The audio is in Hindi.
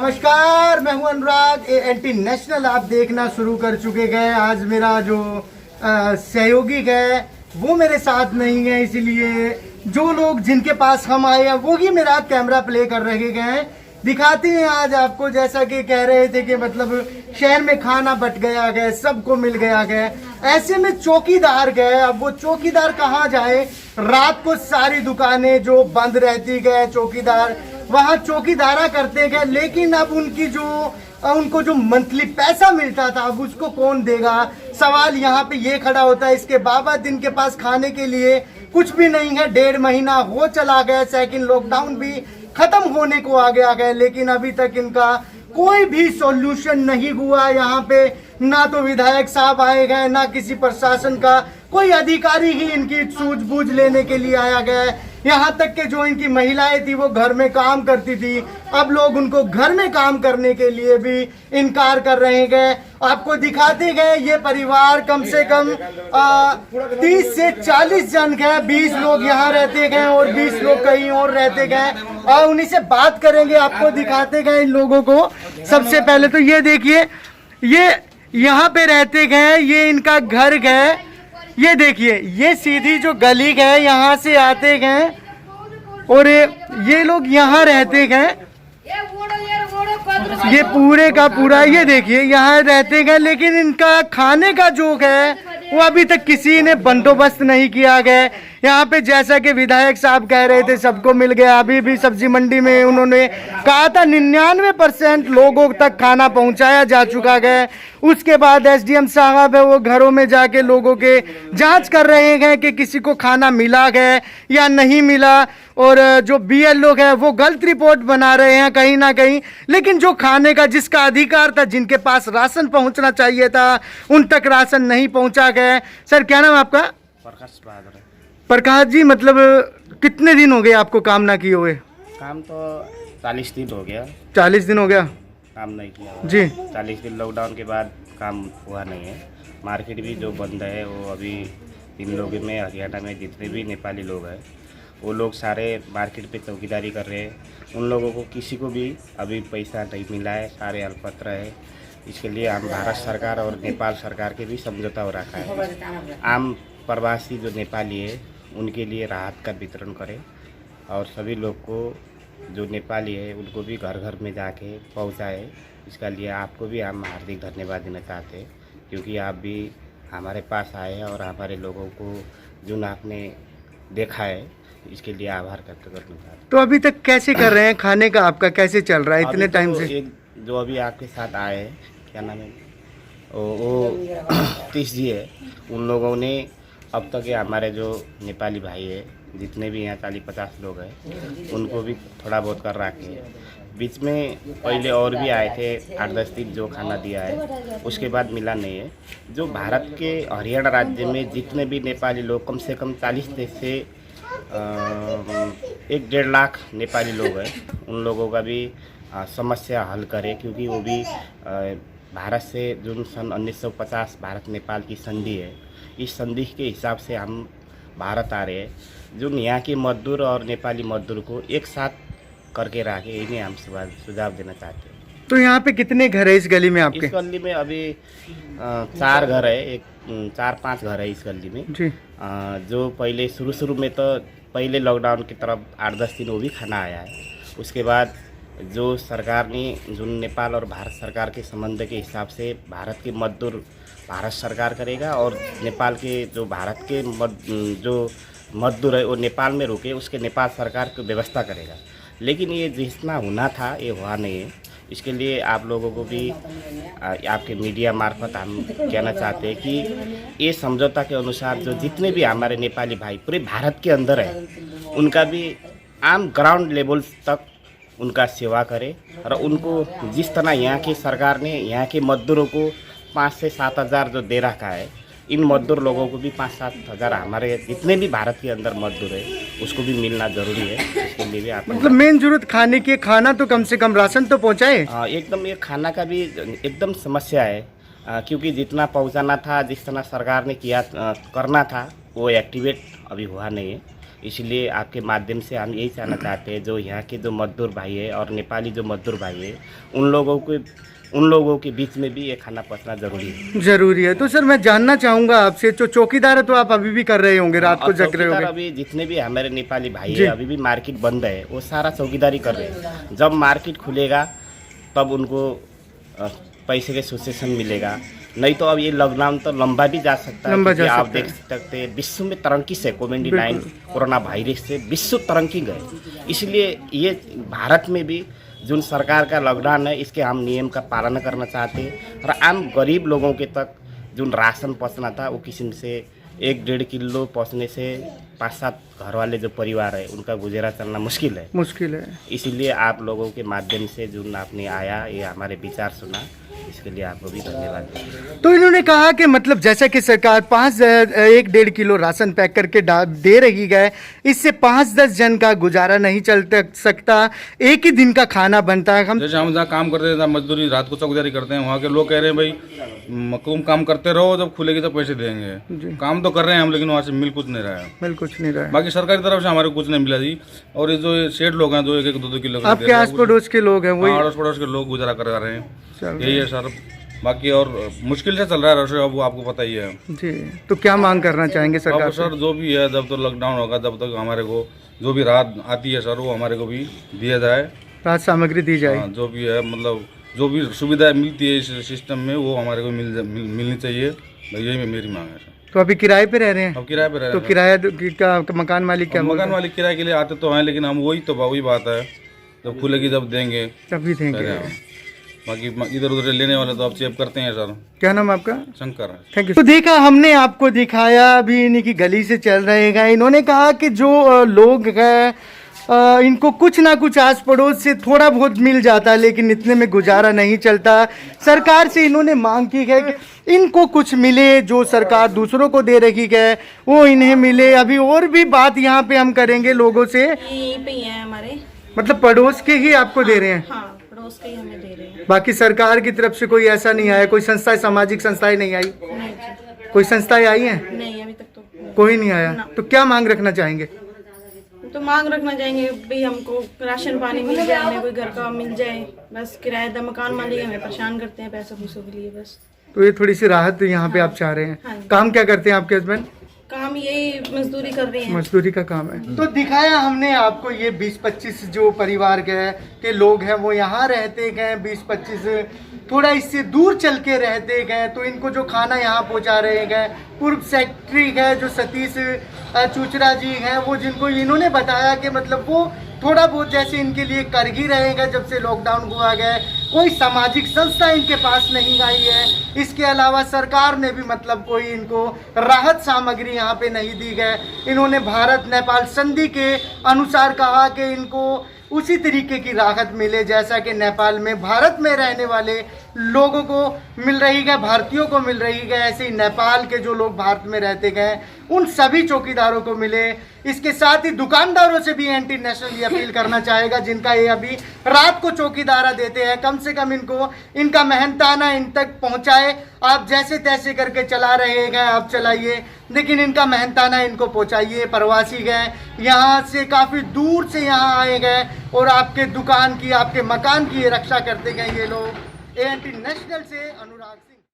नमस्कार, मैं हूं अनुराग। एंटी नेशनल आप देखना शुरू कर चुके गए। आज मेरा जो सहयोगी है वो मेरे साथ नहीं है, इसीलिए जो लोग जिनके पास हम आए हैं वो ही मेरा कैमरा प्ले कर रहे गए। दिखाते हैं आज आपको, जैसा कि कह रहे थे कि मतलब शहर में खाना बट गया है, सबको मिल गया है। ऐसे में चौकीदार गए, अब वो चौकीदार कहाँ जाए? रात को सारी दुकानें जो बंद रहती गए, चौकीदार वहाँ चौकीदारा करते गए। लेकिन अब उनको जो मंथली पैसा मिलता था अब उसको कौन देगा? सवाल यहाँ पे ये खड़ा होता है। इसके बावजूद इनके पास खाने के लिए कुछ भी नहीं है। 1.5 महीना हो चला गया, सेकंड लॉकडाउन भी खत्म होने को आ गया, लेकिन अभी तक इनका कोई भी सॉल्यूशन नहीं हुआ। यहाँ पे ना तो विधायक साहब आए गए, ना किसी प्रशासन का कोई अधिकारी ही इनकी सूझबूझ लेने के लिए आया गया। यहाँ तक कि जो इनकी महिलाएं थी वो घर में काम करती थी, अब लोग उनको घर में काम करने के लिए भी इनकार कर रहे गए। आपको दिखाते गए ये परिवार कम से कम 30 से 40 जन गए, 20 लोग यहाँ रहते गए और 20 लोग कहीं और रहते गए। और उन्हीं से बात करेंगे, आपको दिखाते गए इन लोगों को। सबसे पहले तो ये देखिए, ये यहाँ पे रहते गए, ये इनका घर गए। ये देखिए, ये सीधी जो गली गए यहाँ से आते गए और ये लोग यहाँ रहते गए। ये पूरे का पूरा ये देखिए यहाँ रहते गए, लेकिन इनका खाने का जो है वो अभी तक किसी ने बंदोबस्त नहीं किया गया। यहाँ पे जैसा कि विधायक साहब कह रहे थे सबको मिल गया। अभी भी सब्जी मंडी में उन्होंने कहा था 99% लोगों तक खाना पहुंचाया जा चुका है। उसके बाद एसडीएम साहब है वो घरों में जाके लोगों के जांच कर रहे हैं कि किसी को खाना मिला है या नहीं मिला। और जो बीएलओ है वो गलत रिपोर्ट बना रहे हैं कहीं ना कहीं। लेकिन जो खाने का जिसका अधिकार था, जिनके पास राशन पहुंचना चाहिए था, उन तक राशन नहीं पहुंचा गया। सर क्या नाम आपका? प्रकाश जी, मतलब कितने दिन हो गए आपको काम ना किए हुए? काम तो 40 दिन हो गया। 40 दिन हो गया काम नहीं किया जी। 40 दिन लॉकडाउन के बाद काम हुआ नहीं है। मार्केट भी जो बंद है वो अभी इन लोगों में, हरियाणा में जितने भी नेपाली लोग हैं वो लोग सारे मार्केट पे चौकीदारी कर रहे हैं। उन लोगों को किसी को भी अभी पैसा नहीं मिला है, सारे अल्पत्र है। इसके लिए हम भारत सरकार और नेपाल सरकार के भी समझौता हो रखा है। आम प्रवासी जो नेपाली है उनके लिए राहत का वितरण करें और सभी लोग को जो नेपाली है उनको भी घर घर में जाके पहुंचाए। इसका लिए आपको भी हम हार्दिक धन्यवाद देना चाहते हैं, क्योंकि आप भी हमारे पास आए हैं और हमारे लोगों को जो आपने देखा है इसके लिए आभार व्यक्त करना चाहते हैं। तो अभी तक कैसे कर रहे हैं? खाने का आपका कैसे चल रहा है इतने टाइम से? जो अभी आपके साथ आए हैं, क्या नाम है वो 30 जी है, उन लोगों ने अब तक हमारे जो नेपाली भाई है जितने भी यहाँ 40-50 लोग हैं उनको भी थोड़ा बहुत कर रखे हैं। बीच में पहले और भी आए थे 8-10 दिन जो खाना दिया है, उसके बाद मिला नहीं है। जो भारत के हरियाणा राज्य में जितने भी नेपाली लोग, कम से कम 40 से 1-1.5 लाख नेपाली लोग हैं, उन लोगों का भी समस्या हल करें, क्योंकि वो भी भारत से जो सन 1950 भारत नेपाल की संधि है, इस संधि के हिसाब से हम भारत आ रहे हैं। जो यहाँ के मजदूर और नेपाली मजदूर को एक साथ करके रखे, इन्हें हम सुझाव देना चाहते हैं। तो यहाँ पे कितने घर है इस गली में आपके? इस गली में अभी 4 घर है, एक 4-5 घर है इस गली में जी। जो पहले शुरू में तो पहले लॉकडाउन की तरफ 8-10 दिन वो भी खाना आया है। उसके बाद जो सरकार ने जो नेपाल और भारत सरकार के संबंध के हिसाब से भारत के मजदूर भारत सरकार करेगा और नेपाल के जो भारत के जो मजदूर है वो नेपाल में रुके, उसके नेपाल सरकार की व्यवस्था करेगा। लेकिन ये जितना होना था ये हुआ नहीं है। इसके लिए आप लोगों को भी आपके मीडिया मार्फत हम कहना चाहते हैं कि ये समझौता के अनुसार जो जितने भी हमारे नेपाली भाई पूरे भारत के अंदर है उनका भी आम ग्राउंड लेवल तक उनका सेवा करे और उनको जिस तरह यहाँ की सरकार ने यहाँ के मजदूरों को 5 से 7 हज़ार जो दे रखा है, इन मजदूर लोगों को भी 5-7 हज़ार हमारे जितने भी भारत के अंदर मजदूर है उसको भी मिलना जरूरी है। इसके लिए भी आप मतलब मेन जरूरत खाने की, खाना तो कम से कम राशन तो पहुँचाए। एकदम ये खाना का भी एकदम समस्या है, क्योंकि जितना पहुँचाना था, जिस तरह सरकार ने किया करना था वो एक्टिवेट अभी हुआ नहीं है। इसलिए आपके माध्यम से हम यही कहना चाहते हैं, जो यहाँ के जो मजदूर भाई है और नेपाली जो मजदूर भाई है, उन लोगों के बीच में भी ये खाना पहुँचना जरूरी है। जरूरी है। तो सर मैं जानना चाहूंगा आपसे, जो चौकीदार है तो आप अभी भी कर रहे होंगे, रात को जग रहे होंगे। अभी जितने भी हमारे नेपाली भाई है, अभी भी मार्केट बंद है, वो सारा चौकीदारी कर रहे हैं। जब मार्केट खुलेगा तब उनको पैसे के सुसेशन मिलेगा, नहीं तो अब ये लॉकडाउन तो लंबा भी जा सकता है, क्योंकि आप देख सकते हैं विश्व में तरक्की से कोविड-19 कोरोना वायरस से विश्व तरक्की गए। इसलिए ये भारत में भी जो सरकार का लॉकडाउन है, इसके हम नियम का पालन करना चाहते हैं और आम गरीब लोगों के तक जो राशन पहुँचना था वो किस्म से 1-1.5 किलो पहुँचने से 5-7 घर वाले जो परिवार है उनका गुजारा चलना मुश्किल है। इसीलिए आप लोगों के माध्यम से जो आपने आया, ये हमारे विचार सुना, इसके लिए आपको भी धन्यवाद। तो इन्होंने कहा कि मतलब जैसा कि सरकार 1.5 किलो राशन पैक करके दे रही है, इससे 5-10 जन का गुजारा नहीं चल सकता, एक ही दिन का खाना बनता है। जैसे हम जहाँ काम करते हैं, मजदूरी रात को चौकीदारी करते हैं, वहाँ के लोग कह रहे हैं भाई तुम काम करते रहो, जब खुलेगी तो पैसे देंगे। काम तो कर रहे हैं हम, लेकिन वहाँ से मिल कुछ नहीं रहा है। बाकी सरकारी तरफ से हमारे कुछ नहीं मिला जी। और ये जो सेठ लोग हैं, जो 1-1, 2-2 किलो आपके आस पड़ोस के लोग हैं, वही आस पड़ोस के लोग गुजारा कर रहे हैं, यही है सर। बाकी और मुश्किल से चल रहा है रसोई, अब आपको पता ही है जी। तो क्या मांग करना चाहेंगे सरकार से? सर जो भी है, जब तक लॉकडाउन होगा तब तक हमारे को जो भी राहत आती है सर, वो हमारे को भी दिया जाए, राहत सामग्री दी जाए। जो भी है, मतलब जो भी सुविधाएं मिलती है इस सिस्टम में, वो हमारे को मिलनी चाहिए, यही मेरी मांग है सर। तो अभी किराए पे रह रहे हैं? अब किराए पे रह रहे हैं। तो किराया का मकान मालिक क्या? मकान मालिक किराए के लिए आते तो हैं, लेकिन हम वही बात है, जब खुलेगी जब देंगे तभी देंगे। बाकी इधर उधर लेने वाले तो आप चेक करते हैं सर। क्या नाम आपका? शंकर। Thank you. तो देखा हमने आपको दिखाया, अभी इन्हीं की गली से चल रहे हैं। इन्होंने कहा कि जो लोग हैं इनको कुछ ना कुछ आस पड़ोस से थोड़ा बहुत मिल जाता है, लेकिन इतने में गुजारा नहीं चलता। सरकार से इन्होंने मांग की है कि इनको कुछ मिले, जो सरकार दूसरों को दे रही है वो इन्हें मिले। अभी और भी बात यहाँ पे हम करेंगे लोगों से। यहीं पे ही है हमारे, मतलब पड़ोस के ही आपको दे रहे हैं? हाँ, पड़ोस के ही हमें दे रहे हैं। बाकी सरकार की तरफ से कोई ऐसा नहीं आया, कोई संस्था, सामाजिक संस्थाएं नहीं आई? नहीं जी, कोई संस्थाएं आई हैं? नहीं अभी तक तो कोई नहीं आया। तो क्या मांग रखना चाहेंगे? तो मांग रखना चाहेंगे भाई, हमको राशन पानी मिल जाए, हमें कोई घर का मिल जाए, बस किराएदार मकान मालिक हमें परेशान करते हैं पैसों पैसों के लिए बस। तो ये थोड़ी सी राहत यहाँ पे आप चाह रहे हैं। हाँ। काम क्या करते हैं आपके हस्बैंड? काम यही मजदूरी कर रहे हैं। मजदूरी का काम है। तो दिखाया हमने आपको, ये 20-25 जो परिवार के लोग हैं वो यहाँ रहते गए, 20-25 थोड़ा इससे दूर चल के रहते गए, तो इनको जो खाना यहाँ पहुँचा रहे गए, पूर्व सेक्रेटरी है जो सतीश चुचरा जी हैं, वो जिनको इन्होंने बताया कि मतलब वो थोड़ा बहुत जैसे इनके लिए कर ही रहेगा। जब से लॉकडाउन हुआ गया, कोई सामाजिक संस्था इनके पास नहीं आई है। इसके अलावा सरकार ने भी मतलब कोई इनको राहत सामग्री यहाँ पे नहीं दी गए। इन्होंने भारत नेपाल संधि के अनुसार कहा कि इनको उसी तरीके की राहत मिले जैसा कि नेपाल में भारत में रहने वाले लोगों को मिल रही है, भारतीयों को मिल रही है, ऐसे ही नेपाल के जो लोग भारत में रहते गए उन सभी चौकीदारों को मिले। इसके साथ ही दुकानदारों से भी एंटी नेशनल ये अपील करना चाहेगा, जिनका ये अभी रात को चौकीदारा देते हैं, कम से कम इनको इनका मेहनताना इन तक पहुंचाए। आप जैसे तैसे करके चला रहे हैं, आप चलाइए, लेकिन इनका मेहनताना इनको पहुंचाइए। प्रवासी गए यहाँ से, काफ़ी दूर से यहाँ आए गए और आपके दुकान की, आपके मकान की रक्षा करते गए ये लोग। एएनटी नेशनल से अनुराग।